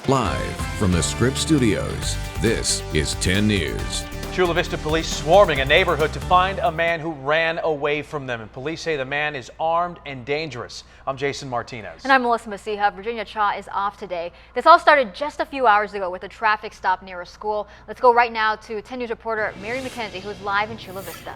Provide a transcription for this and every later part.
Live from the Scripps Studios, this is 10 News. Chula Vista police swarming a neighborhood to find a man who ran away from them. And police say the man is armed and dangerous. I'm Jason Martinez. And I'm Melissa Masiha. Virginia Cha is off today. This all started just a few hours ago with a traffic stop near a school. Let's go right now to 10 News reporter Mary McKenzie, who is live in Chula Vista.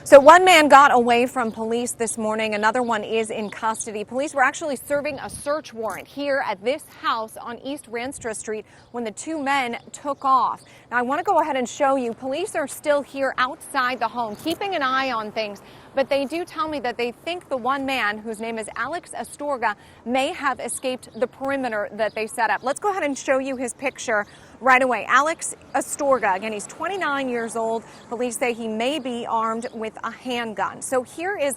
So one man got away from police this morning. Another one is in custody. Police were actually serving a search warrant here at this house on East Ranstra Street when the two men took off. Now, I want to go ahead and show you. Police are still here outside the home, keeping an eye on things. But they do tell me that they think the one man, whose name is Alex Astorga, may have escaped the perimeter that they set up. Let's go ahead and show you his picture right away. Alex Astorga, again, he's 29 years old. Police say he may be armed with a handgun. So here is,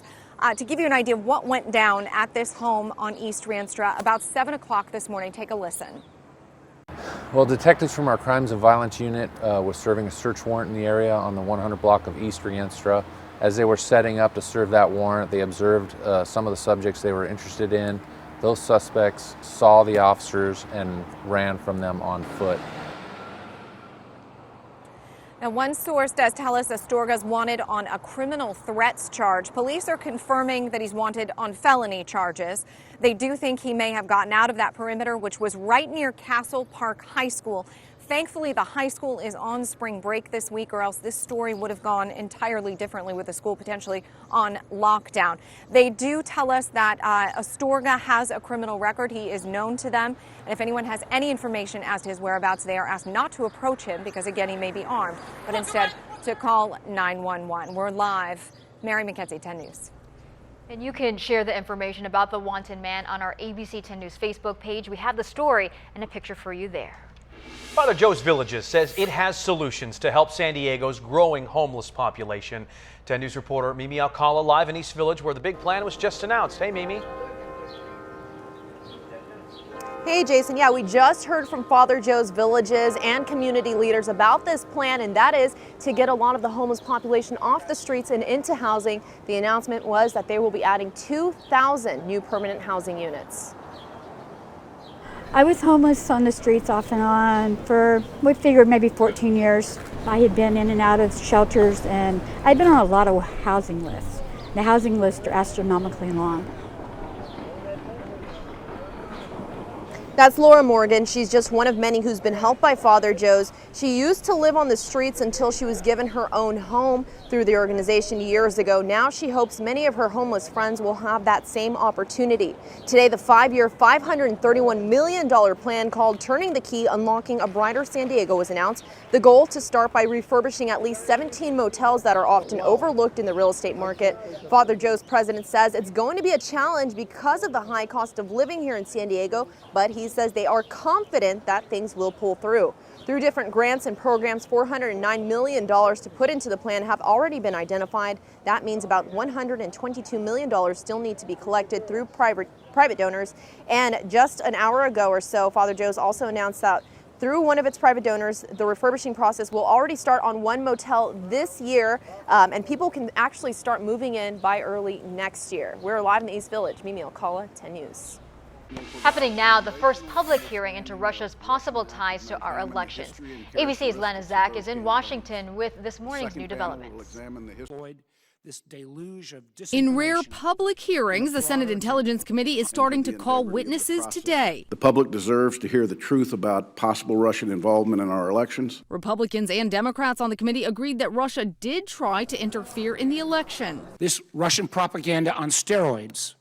to give you an idea of what went down at this home on East Ranstra about 7 o'clock this morning. Take a listen. Well, detectives from our Crimes and Violence Unit were serving a search warrant in the area on the 100 block of East Ranstra. As they were setting up to serve that warrant, they observed some of the subjects they were interested in. Those suspects saw the officers and ran from them on foot. Now, one source does tell us Astorga's wanted on a criminal threats charge. Police are confirming that he's wanted on felony charges. They do think he may have gotten out of that perimeter, which was right near Castle Park High School. Thankfully, the high school is on spring break this week, or else this story would have gone entirely differently with the school potentially on lockdown. They do tell us that Astorga has a criminal record. He is known to them. And if anyone has any information as to his whereabouts, they are asked not to approach him because, again, he may be armed, but instead to call 911. We're live. Mary McKenzie, 10 News. And you can share the information about the wanted man on our ABC 10 News Facebook page. We have the story and a picture for you there. Father Joe's Villages says it has solutions to help San Diego's growing homeless population. 10 News reporter Mimi Alcala live in East Village, where the big plan was just announced. Hey, Mimi. Hey, Jason. Yeah, we just heard from Father Joe's Villages and community leaders about this plan, and that is to get a lot of the homeless population off the streets and into housing. The announcement was that they will be adding 2,000 new permanent housing units. I was homeless on the streets off and on for, we figured, maybe 14 years. I had been in and out of shelters, and I'd been on a lot of housing lists. The housing lists are astronomically long. That's Laura Morgan. She's just one of many who's been helped by Father Joe's. She used to live on the streets until she was given her own home through the organization years ago. Now she hopes many of her homeless friends will have that same opportunity. Today, the 5-year, $531 million plan called Turning the Key, Unlocking a Brighter San Diego was announced. The goal to start by refurbishing at least 17 motels that are often overlooked in the real estate market. Father Joe's president says it's going to be a challenge because of the high cost of living here in San Diego, but he says they are confident that things will pull through. Through different grants and programs, $409 million to put into the plan have already been identified. That means about $122 million still need to be collected through private donors. And just an hour ago or so, Father Joe's also announced that through one of its private donors, the refurbishing process will already start on one motel this year, and people can actually start moving in by early next year. We're live in the East Village. Mimi Alcala, 10 News. Happening now, the first public hearing into Russia's possible ties to our elections. ABC's Lana Zach is in Washington with this morning's new developments. In rare public hearings, the Senate Intelligence Committee is starting to call witnesses today. The public deserves to hear the truth about possible Russian involvement in our elections. Republicans and Democrats on the committee agreed that Russia did try to interfere in the election. This Russian propaganda on steroids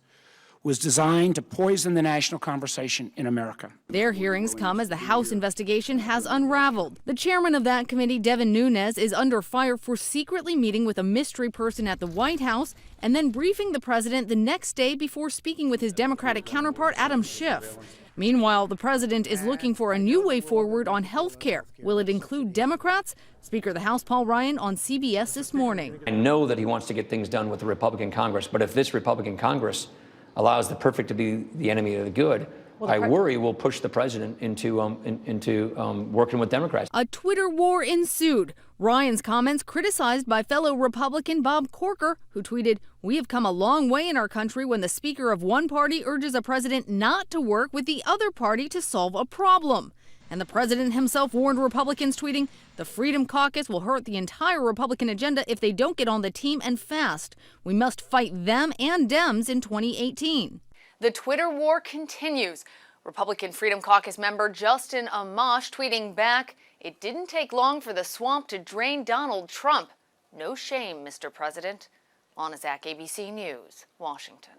was designed to poison the national conversation in America. Their hearings come as the House investigation has unraveled. The chairman of that committee, Devin Nunes, is under fire for secretly meeting with a mystery person at the White House and then briefing the president the next day before speaking with his Democratic counterpart, Adam Schiff. Meanwhile, the president is looking for a new way forward on health care. Will it include Democrats? Speaker of the House Paul Ryan on CBS this morning. I know that he wants to get things done with the Republican Congress, but if this Republican Congress allows the perfect to be the enemy of the good, I worry will push the president into working with Democrats. A Twitter war ensued. Ryan's comments criticized by fellow Republican Bob Corker, who tweeted, "We have come a long way in our country when the speaker of one party urges a president not to work with the other party to solve a problem." And the president himself warned Republicans, tweeting, "The Freedom Caucus will hurt the entire Republican agenda if they don't get on the team and fast. We must fight them and Dems in 2018. The Twitter war continues. Republican Freedom Caucus member Justin Amash tweeting back, "It didn't take long for the swamp to drain Donald Trump. No shame, Mr. President." Lana Zach, ABC News, Washington.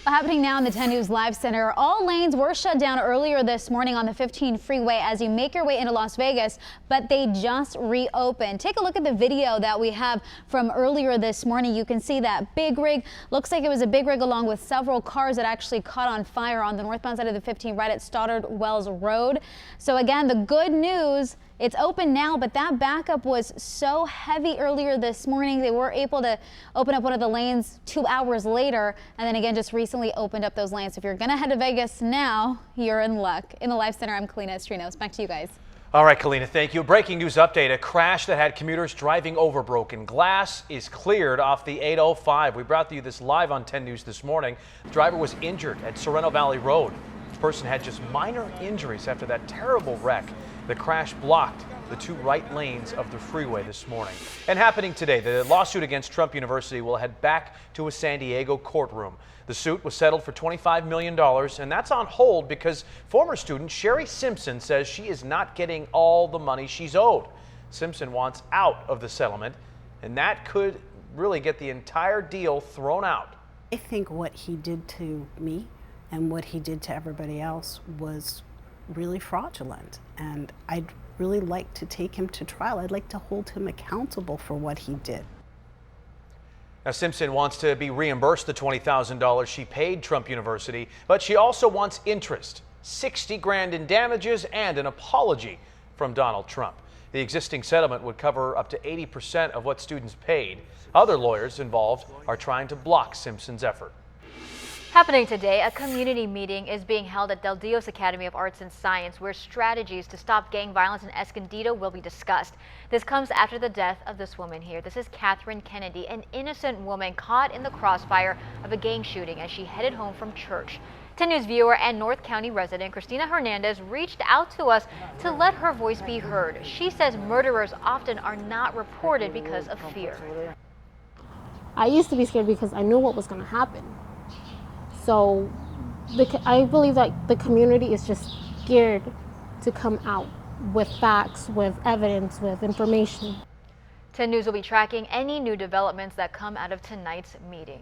Happening now in the 10 News Live Center. All lanes were shut down earlier this morning on the 15 freeway as you make your way into Las Vegas, but they just reopened. Take a look at the video that we have from earlier this morning. You can see that big rig. Looks like it was a big rig along with several cars that actually caught on fire on the northbound side of the 15 right at Stoddard Wells Road. So again, the good news, it's open now, but that backup was so heavy earlier this morning. They were able to open up one of the lanes 2 hours later, and then again just recently opened up those lanes. So if you're going to head to Vegas now, you're in luck. In the Live Center, I'm Kalina Estrinos. Back to you guys. All right, Kalina, thank you. Breaking news update. A crash that had commuters driving over broken glass is cleared off the 805. We brought you this live on 10 News this morning. The driver was injured at Sorrento Valley Road. The person had just minor injuries after that terrible wreck. The crash blocked the two right lanes of the freeway this morning. And happening today, the lawsuit against Trump University will head back to a San Diego courtroom. The suit was settled for $25 million, and that's on hold because former student Sherry Simpson says she is not getting all the money she's owed. Simpson wants out of the settlement, and that could really get the entire deal thrown out. I think what he did to me and what he did to everybody else was really fraudulent, and I'd really like to take him to trial. I'd like to hold him accountable for what he did. Now, Simpson wants to be reimbursed the $20,000 she paid Trump University, but she also wants interest, $60 grand in damages, and an apology from Donald Trump. The existing settlement would cover up to 80% of what students paid. Other lawyers involved are trying to block Simpson's effort. Happening today, a community meeting is being held at Del Dios Academy of Arts and Science, where strategies to stop gang violence in Escondido will be discussed. This comes after the death of this woman here. This is Catherine Kennedy, an innocent woman caught in the crossfire of a gang shooting as she headed home from church. 10 News viewer and North County resident Christina Hernandez reached out to us to let her voice be heard. She says murderers often are not reported because of fear. I used to be scared because I knew what was going to happen. So I believe that the community is just scared to come out with facts, with evidence, with information. 10 News will be tracking any new developments that come out of tonight's meeting.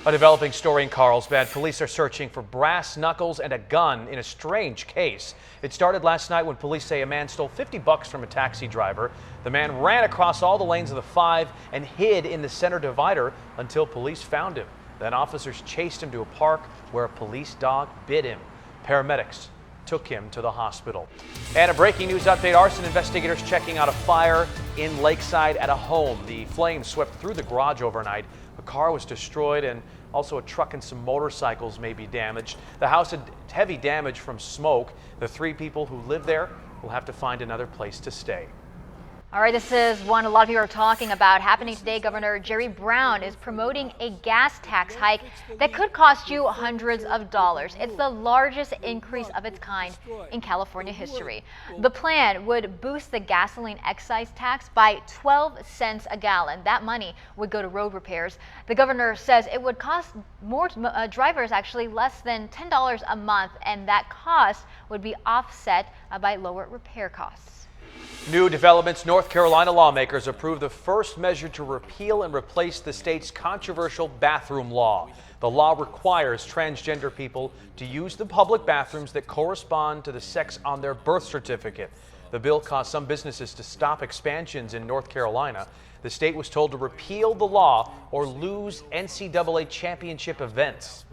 A developing story in Carlsbad. Police are searching for brass knuckles and a gun in a strange case. It started last night when police say a man stole $50 from a taxi driver. The man ran across all the lanes of the 5 and hid in the center divider until police found him. Then officers chased him to a park where a police dog bit him. Paramedics took him to the hospital. And a breaking news update. Arson investigators checking out a fire in Lakeside at a home. The flames swept through the garage overnight. A car was destroyed, and also a truck and some motorcycles may be damaged. The house had heavy damage from smoke. The 3 people who live there will have to find another place to stay. All right, this is one a lot of people are talking about. Happening today, Governor Jerry Brown is promoting a gas tax hike that could cost you hundreds of dollars. It's the largest increase of its kind in California history. The plan would boost the gasoline excise tax by 12 cents a gallon. That money would go to road repairs. The governor says it would cost more drivers actually less than $10 a month, and that cost would be offset by lower repair costs. New developments. North Carolina lawmakers approved the first measure to repeal and replace the state's controversial bathroom law. The law requires transgender people to use the public bathrooms that correspond to the sex on their birth certificate. The bill caused some businesses to stop expansions in North Carolina. The state was told to repeal the law or lose NCAA championship events.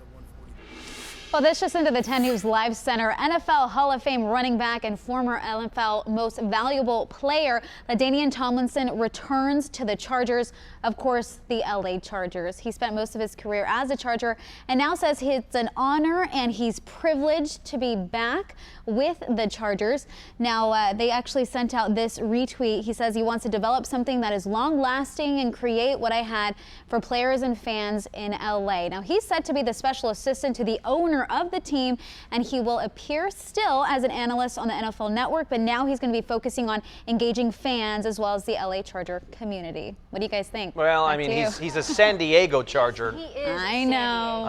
Well, this just into the 10 News Live Center. NFL Hall of Fame running back and former NFL Most Valuable Player LaDainian Tomlinson returns to the Chargers. of course, the LA Chargers. He spent most of his career as a Charger and now says it's an honor and he's privileged to be back with the Chargers. Now, they actually sent out this retweet. He says he wants to develop something that is long-lasting and create what I had for players and fans in LA. Now, he's set to be the special assistant to the owner of the team, and he will appear still as an analyst on the NFL Network, but now he's going to be focusing on engaging fans as well as the LA Charger community. What do you guys think? Well, I mean, he's a San Diego Charger. He is. I know.